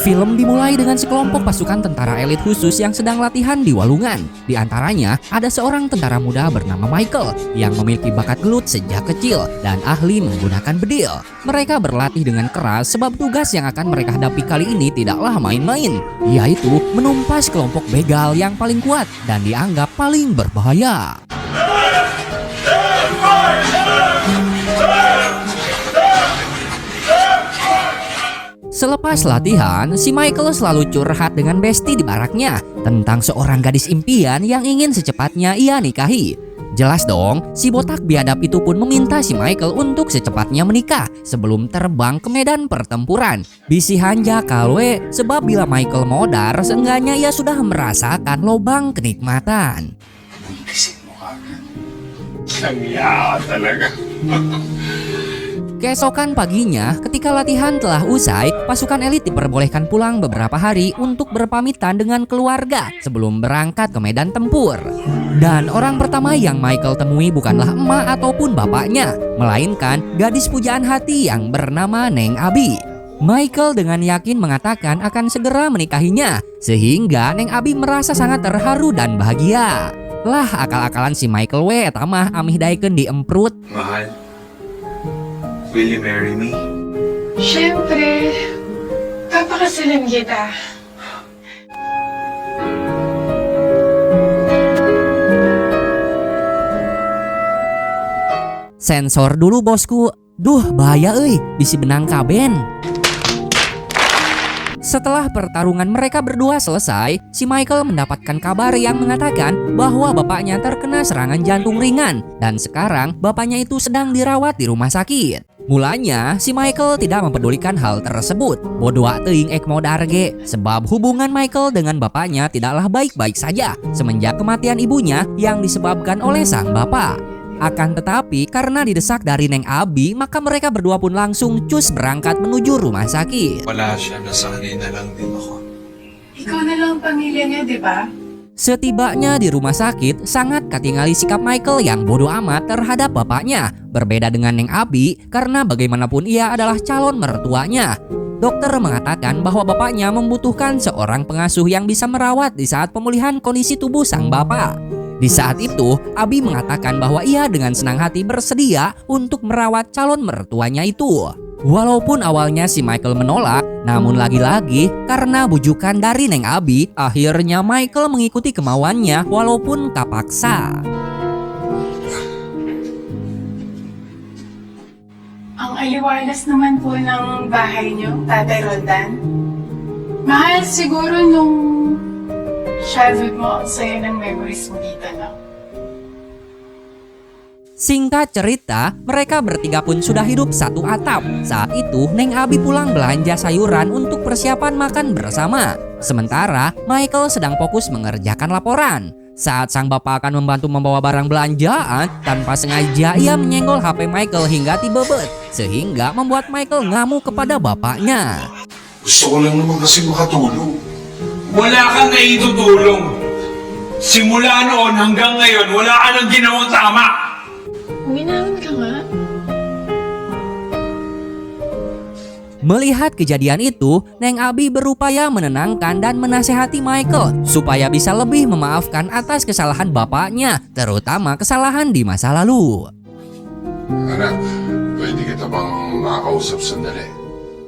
Film dimulai dengan sekelompok pasukan tentara elit khusus yang sedang latihan di Walungan. Di antaranya, ada seorang tentara muda bernama Michael yang memiliki bakat gelut sejak kecil dan ahli menggunakan bedil. Mereka berlatih dengan keras sebab tugas yang akan mereka hadapi kali ini tidaklah main-main, yaitu menumpas kelompok begal yang paling kuat dan dianggap paling berbahaya. Selepas latihan, si Michael selalu curhat dengan Besti di baraknya tentang seorang gadis impian yang ingin secepatnya ia nikahi. Jelas dong, si botak biadab itu pun meminta si Michael untuk secepatnya menikah sebelum terbang ke medan pertempuran. Bisihan jakal we, sebab bila Michael modar, seenggaknya ia sudah merasakan lobang kenikmatan. Isin mo kagad. Sangya talaga. Keesokan paginya, ketika latihan telah usai, pasukan elit diperbolehkan pulang beberapa hari untuk berpamitan dengan keluarga sebelum berangkat ke medan tempur. Dan orang pertama yang Michael temui bukanlah emak ataupun bapaknya, melainkan gadis pujaan hati yang bernama Neng Abi. Michael dengan yakin mengatakan akan segera menikahinya, sehingga Neng Abi merasa sangat terharu dan bahagia. Lah akal-akalan si Michael we tamah amih daeken diemprut. Mahal, will you marry me? Siyempre, papakasalan kita. Sensor dulu bosku. Duh bahaya euy, bisi benang kaben. Setelah pertarungan mereka berdua selesai, si Michael mendapatkan kabar yang mengatakan bahwa bapaknya terkena serangan jantung ringan dan sekarang bapaknya itu sedang dirawat di rumah sakit. Mulanya, si Michael tidak mempedulikan hal tersebut. Bodoh teuing ek modar ge, sebab hubungan Michael dengan bapaknya tidaklah baik-baik saja semenjak kematian ibunya yang disebabkan oleh sang bapak. Akan tetapi karena didesak dari Neng Abi, maka mereka berdua pun langsung cus berangkat menuju rumah sakit. Wala siya, nasanay na lang din ako. Ikaw na lang ang pamilya niya, di ba? Setibanya di rumah sakit, sangat katingali sikap Michael yang bodoh amat terhadap bapaknya. Berbeda dengan Neng Abi, karena bagaimanapun ia adalah calon mertuanya. Dokter mengatakan bahwa bapaknya membutuhkan seorang pengasuh yang bisa merawat di saat pemulihan kondisi tubuh sang bapak. Di saat itu, Abi mengatakan bahwa ia dengan senang hati bersedia untuk merawat calon mertuanya itu. Walaupun awalnya si Michael menolak, namun lagi-lagi karena bujukan dari Neng Abi, akhirnya Michael mengikuti kemauannya walaupun kapaksa. Ang aliwalas naman po ng bahay niyo, Tatay Roldan. Mahal siguro nung childhood mo, ang saya ng memories mo dito, no? Singkat cerita, mereka bertiga pun sudah hidup satu atap. Saat itu, Neng Abi pulang belanja sayuran untuk persiapan makan bersama. Sementara, Michael sedang fokus mengerjakan laporan. Saat sang bapak akan membantu membawa barang belanjaan, tanpa sengaja ia menyenggol HP Michael hingga tibebet, sehingga membuat Michael ngamuk kepada bapaknya. Gusto ko lang naman kasi makatulong. Wala kang naitutulong. Simula noon hanggang ngayon, wala ka nang ginawang tama. Uminahon ka nga. Melihat kejadian itu, Neng Abi berupaya menenangkan dan menasehati Michael supaya bisa lebih memaafkan atas kesalahan bapaknya, terutama kesalahan di masa lalu. Anak, pwede kita bang makausap sandali?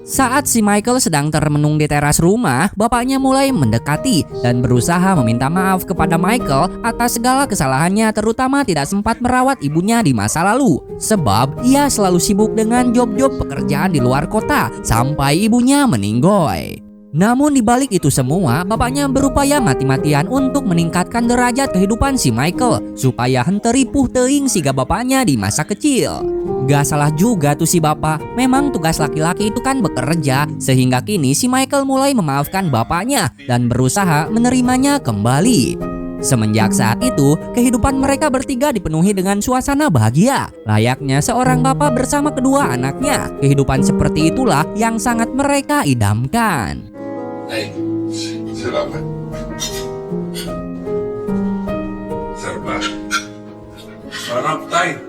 Saat si Michael sedang termenung di teras rumah, bapaknya mulai mendekati dan berusaha meminta maaf kepada Michael atas segala kesalahannya, terutama tidak sempat merawat ibunya di masa lalu. Sebab ia selalu sibuk dengan job-job pekerjaan di luar kota sampai ibunya meninggoy. Namun di balik itu semua, bapaknya berupaya mati-matian untuk meningkatkan derajat kehidupan si Michael supaya henteu ripuh teuing siga bapaknya di masa kecil. Gak salah juga tuh si bapak, memang tugas laki-laki itu kan bekerja, sehingga kini si Michael mulai memaafkan bapaknya dan berusaha menerimanya kembali. Semenjak saat itu, kehidupan mereka bertiga dipenuhi dengan suasana bahagia, layaknya seorang bapak bersama kedua anaknya. Kehidupan seperti itulah yang sangat mereka idamkan. Ay, salamat. Sarap. Sarap tayo.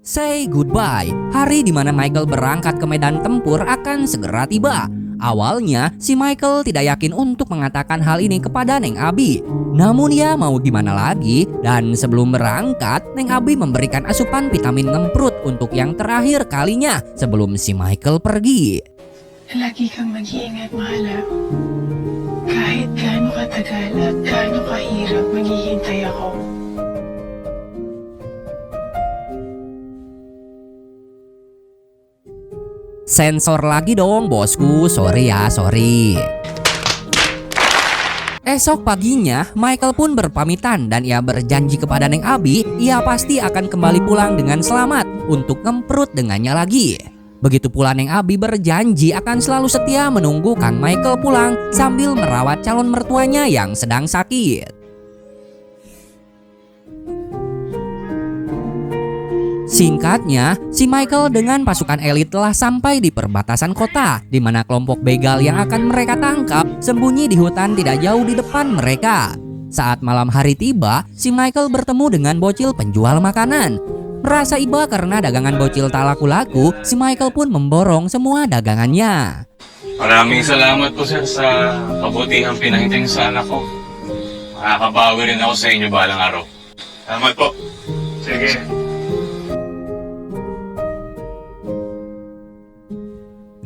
Say goodbye. Hari di mana Michael berangkat ke medan tempur akan segera tiba. Awalnya, si Michael tidak yakin untuk mengatakan hal ini kepada Neng Abi. Namun ya mau gimana lagi, dan sebelum berangkat, Neng Abi memberikan asupan vitamin ngemprut untuk yang terakhir kalinya sebelum si Michael pergi. Lagi kang mag-iingat, mahal ha? Kahit gaano katagal at gaano kahirap, maghihintay ako. Sensor lagi dong bosku, sorry ya, sorry. Esok paginya, Michael pun berpamitan dan ia berjanji kepada Neng Abi ia pasti akan kembali pulang dengan selamat untuk ngemprut dengannya lagi. Begitu pula Neng Abi berjanji akan selalu setia menunggu Kang Michael pulang sambil merawat calon mertuanya yang sedang sakit. Singkatnya, si Michael dengan pasukan elit telah sampai di perbatasan kota, di mana kelompok begal yang akan mereka tangkap sembunyi di hutan tidak jauh di depan mereka. Saat malam hari tiba, si Michael bertemu dengan bocil penjual makanan. Merasa iba karena dagangan bocil tak laku-laku, si Michael pun memborong semua dagangannya. Maraming salamat po sir sa kabutihang pinahiting sa anak ko. Makakabawi rin ako sa inyo balang araw. Salamat po. Sige.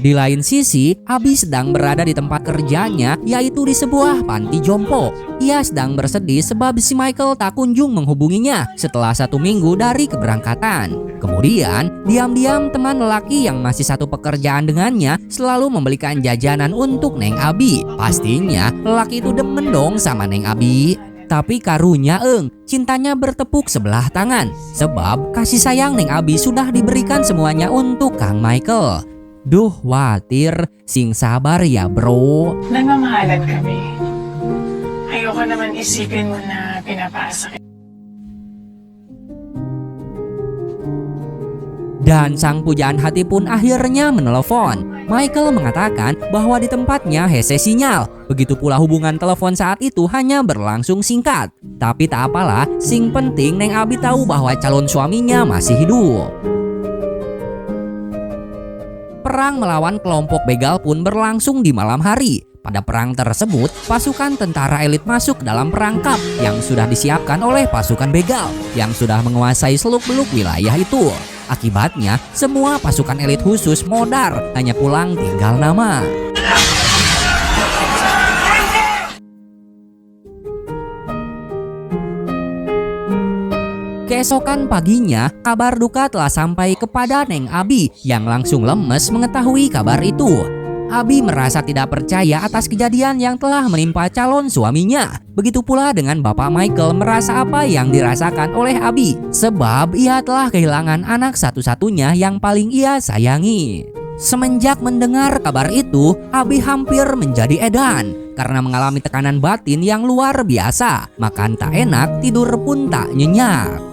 Di lain sisi, Abi sedang berada di tempat kerjanya, yaitu di sebuah panti jompo. Ia sedang bersedih sebab si Michael tak kunjung menghubunginya setelah 1 minggu dari keberangkatan. Kemudian, diam-diam teman lelaki yang masih satu pekerjaan dengannya selalu membelikan jajanan untuk Neng Abi. Pastinya, lelaki itu demen dong sama Neng Abi. Tapi karunya cintanya bertepuk sebelah tangan. Sebab kasih sayang Neng Abi sudah diberikan semuanya untuk Kang Michael. Duh, watir, sing sabar ya bro. Nagmamahalan kami. Ayoko naman isipin mo na pinapaasa kita. Dan sang pujaan hati pun akhirnya menelepon. Michael mengatakan bahwa di tempatnya hese sinyal. Begitu pula hubungan telepon saat itu hanya berlangsung singkat. Tapi tak apalah, sing penting Neng Abi tahu bahwa calon suaminya masih hidup. Perang melawan kelompok begal pun berlangsung di malam hari. Pada perang tersebut, pasukan tentara elit masuk dalam perangkap yang sudah disiapkan oleh pasukan begal yang sudah menguasai seluk-beluk wilayah itu. Akibatnya, semua pasukan elit khusus modar, hanya pulang tinggal nama. Keesokan paginya, kabar duka telah sampai kepada Neng Abi yang langsung lemes mengetahui kabar itu. Abi merasa tidak percaya atas kejadian yang telah menimpa calon suaminya. Begitu pula dengan Bapak Michael merasa apa yang dirasakan oleh Abi, sebab ia telah kehilangan anak satu-satunya yang paling ia sayangi. Semenjak mendengar kabar itu, Abi hampir menjadi edan karena mengalami tekanan batin yang luar biasa. Makan tak enak, tidur pun tak nyenyak.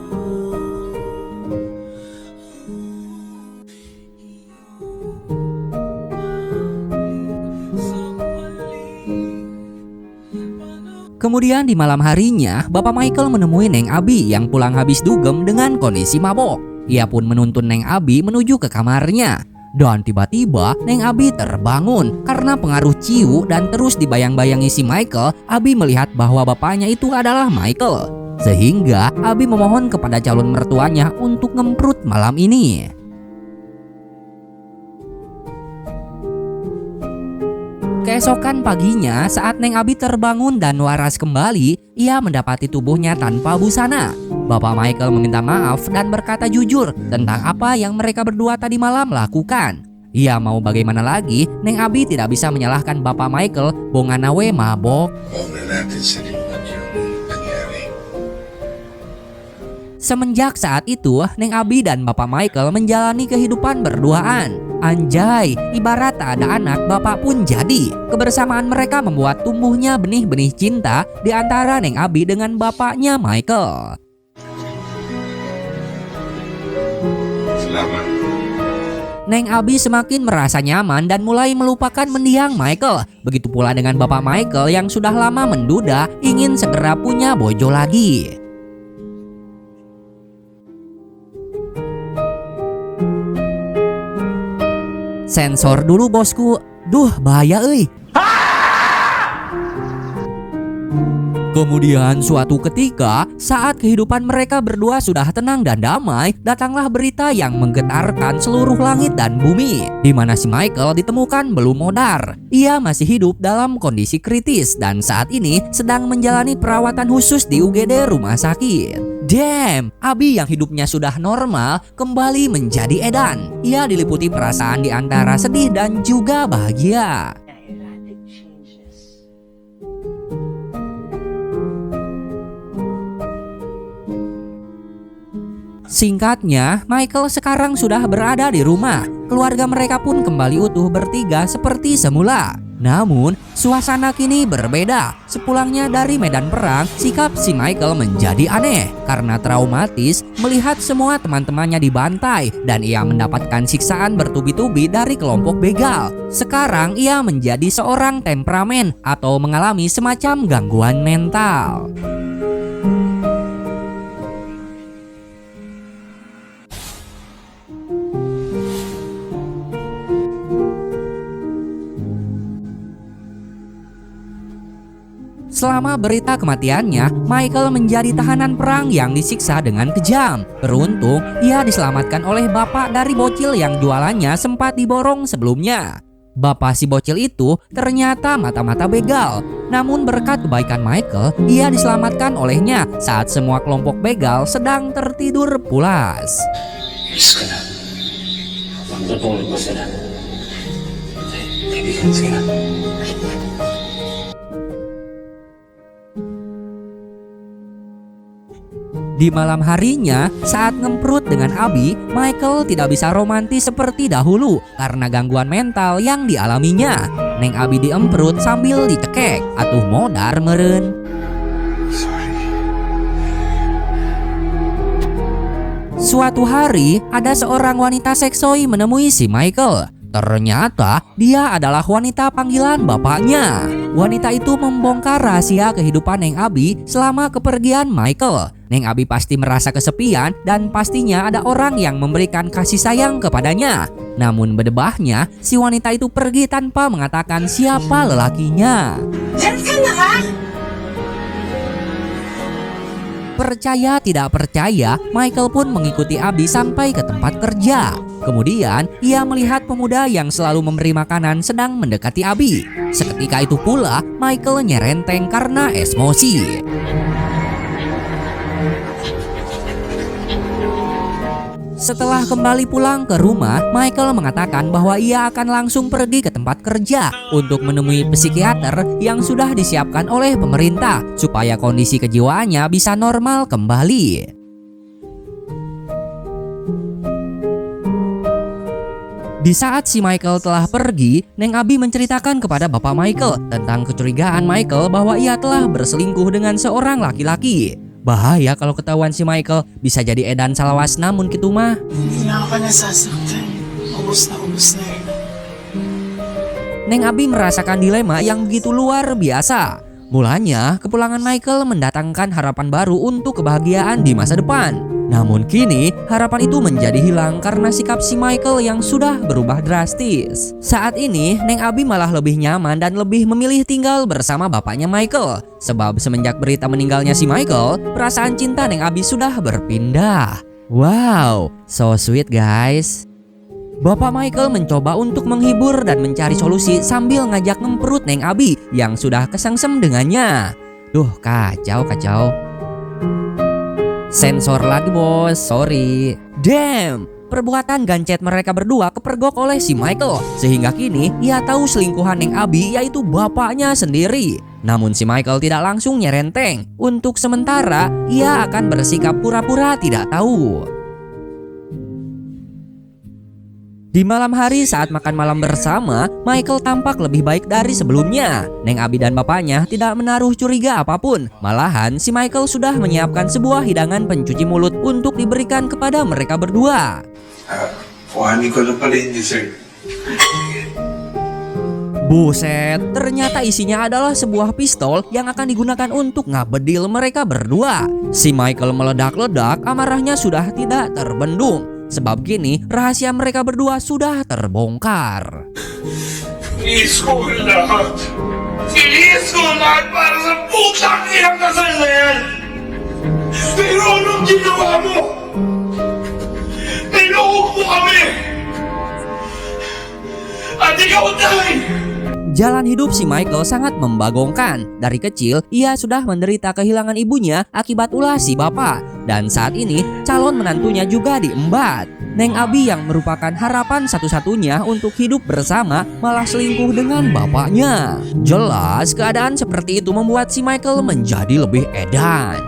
Kemudian di malam harinya, Bapak Michael menemui Neng Abi yang pulang habis dugem dengan kondisi mabok. Ia pun menuntun Neng Abi menuju ke kamarnya. Dan tiba-tiba Neng Abi terbangun karena pengaruh ciu dan terus dibayang-bayangi si Michael. Abi melihat bahwa bapaknya itu adalah Michael. Sehingga Abi memohon kepada calon mertuanya untuk ngemprut malam ini. Keesokan paginya, saat Neng Abi terbangun dan waras kembali, ia mendapati tubuhnya tanpa busana. Bapak Michael meminta maaf dan berkata jujur tentang apa yang mereka berdua tadi malam lakukan. Ia mau bagaimana lagi, Neng Abi tidak bisa menyalahkan Bapak Michael, bonganawe mabok. Semenjak saat itu, Neng Abi dan Bapak Michael menjalani kehidupan berduaan. Anjay, ibarat tak ada anak, bapak pun jadi. Kebersamaan mereka membuat tumbuhnya benih-benih cinta di antara Neng Abi dengan bapaknya Michael. Salamat. Neng Abi semakin merasa nyaman dan mulai melupakan mendiang Michael. Begitu pula dengan Bapak Michael yang sudah lama menduda ingin segera punya bojo lagi. Sensor dulu bosku. Duh, bahaya euy. Kemudian suatu ketika, saat kehidupan mereka berdua sudah tenang dan damai, datanglah berita yang menggetarkan seluruh langit dan bumi, di mana si Michael ditemukan belum modar. Ia masih hidup dalam kondisi kritis dan saat ini sedang menjalani perawatan khusus di UGD rumah sakit. Damn, Abi yang hidupnya sudah normal kembali menjadi edan. Ia diliputi perasaan di antara sedih dan juga bahagia. Singkatnya, Michael sekarang sudah berada di rumah. Keluarga mereka pun kembali utuh bertiga seperti semula. Namun, suasana kini berbeda. Sepulangnya dari medan perang, sikap si Michael menjadi aneh karena traumatis melihat semua teman-temannya dibantai dan ia mendapatkan siksaan bertubi-tubi dari kelompok begal. Sekarang ia menjadi seorang temperamen atau mengalami semacam gangguan mental. Selama berita kematiannya, Michael menjadi tahanan perang yang disiksa dengan kejam. Beruntung, ia diselamatkan oleh bapak dari bocil yang jualannya sempat diborong sebelumnya. Bapak si bocil itu ternyata mata-mata begal. Namun berkat kebaikan Michael, ia diselamatkan olehnya saat semua kelompok begal sedang tertidur pulas. Ayos ka na. Pagtutulog mo sila. Kaibigan, sige na. Di malam harinya, saat ngemprut dengan Abi, Michael tidak bisa romantis seperti dahulu karena gangguan mental yang dialaminya. Neng Abi diemprut sambil dicekek, atuh modar meureun. Suatu hari, ada seorang wanita seksoi menemui si Michael. Ternyata dia adalah wanita panggilan bapaknya. Wanita itu membongkar rahasia kehidupan Neng Abi selama kepergian Michael. Neng Abi pasti merasa kesepian dan pastinya ada orang yang memberikan kasih sayang kepadanya. Namun berdebahnya, si wanita itu pergi tanpa mengatakan siapa lelakinya. Percaya tidak percaya, Michael pun mengikuti Abi sampai ke tempat kerja. Kemudian, ia melihat pemuda yang selalu memberi makanan sedang mendekati Abi. Seketika itu pula, Michael nyerenteng karena emosi. Setelah kembali pulang ke rumah, Michael mengatakan bahwa ia akan langsung pergi ke tempat kerja untuk menemui psikiater yang sudah disiapkan oleh pemerintah supaya kondisi kejiwaannya bisa normal kembali. Di saat si Michael telah pergi, Neng Abi menceritakan kepada bapak Michael tentang kecurigaan Michael bahwa ia telah berselingkuh dengan seorang laki-laki. Bahaya kalau ketahuan si Michael, bisa jadi edan salawas namun kitu mah. Hindi na ako nasasaktan. Ubus na rin. Neng Abi merasakan dilema yang begitu luar biasa. Mulanya, kepulangan Michael mendatangkan harapan baru untuk kebahagiaan di masa depan. Namun kini, harapan itu menjadi hilang karena sikap si Michael yang sudah berubah drastis. Saat ini, Neng Abi malah lebih nyaman dan lebih memilih tinggal bersama bapaknya Michael. Sebab semenjak berita meninggalnya si Michael, perasaan cinta Neng Abi sudah berpindah. Wow, so sweet guys. Bapak Michael mencoba untuk menghibur dan mencari solusi sambil ngajak ngemperut Neng Abi yang sudah kesengsem dengannya. Duh, kacau. Sensor lagi bos, sorry. Damn, perbuatan gancet mereka berdua kepergok oleh si Michael. Sehingga kini ia tahu selingkuhan Neng Abi yaitu bapaknya sendiri. Namun si Michael tidak langsung nyerenteng. Untuk sementara, ia akan bersikap pura-pura tidak tahu. Di malam hari saat makan malam bersama, Michael tampak lebih baik dari sebelumnya. Neng Abi dan bapaknya tidak menaruh curiga apapun. Malahan si Michael sudah menyiapkan sebuah hidangan pencuci mulut untuk diberikan kepada mereka berdua. Kuhanin ko na pala yung dessert. Buset, ternyata isinya adalah sebuah pistol yang akan digunakan untuk ngabedil mereka berdua. Si Michael meledak-ledak, amarahnya sudah tidak terbendung. Sebab kini rahasia mereka berdua sudah terbongkar. Tiis ko ang lahat. Tiis ko ang lahat para sa putang inang kasal na yan! Pero anong ginawa mo? Niloko mo kami! At ikaw, Tay! Jalan hidup si Michael sangat membagongkan. Dari kecil, ia sudah menderita kehilangan ibunya akibat ulah si bapak. Dan saat ini, calon menantunya juga diembat. Neng Abi yang merupakan harapan satu-satunya untuk hidup bersama malah selingkuh dengan bapaknya. Jelas, keadaan seperti itu membuat si Michael menjadi lebih edan.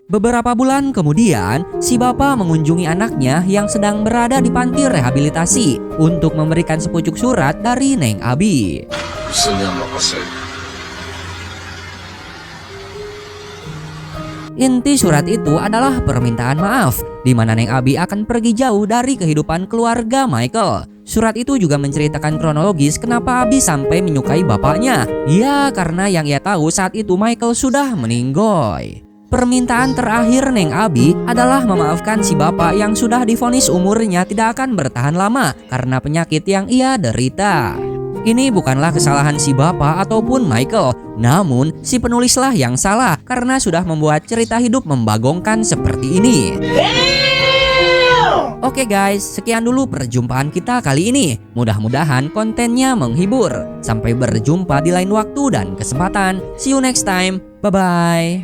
Beberapa bulan kemudian, si bapak mengunjungi anaknya yang sedang berada di panti rehabilitasi untuk memberikan sepucuk surat dari Neng Abi. Gusto niya makasal. Inti surat itu adalah permintaan maaf, di mana Neng Abi akan pergi jauh dari kehidupan keluarga Michael. Surat itu juga menceritakan kronologis kenapa Abi sampai menyukai bapaknya. Ya, karena yang ia tahu saat itu Michael sudah meninggoy. Permintaan terakhir Neng Abi adalah memaafkan si bapak yang sudah divonis umurnya tidak akan bertahan lama karena penyakit yang ia derita. Ini bukanlah kesalahan si bapak ataupun Michael, namun si penulislah yang salah karena sudah membuat cerita hidup membagongkan seperti ini. Oke guys, sekian dulu perjumpaan kita kali ini. Mudah-mudahan kontennya menghibur. Sampai berjumpa di lain waktu dan kesempatan. See you next time. Bye-bye.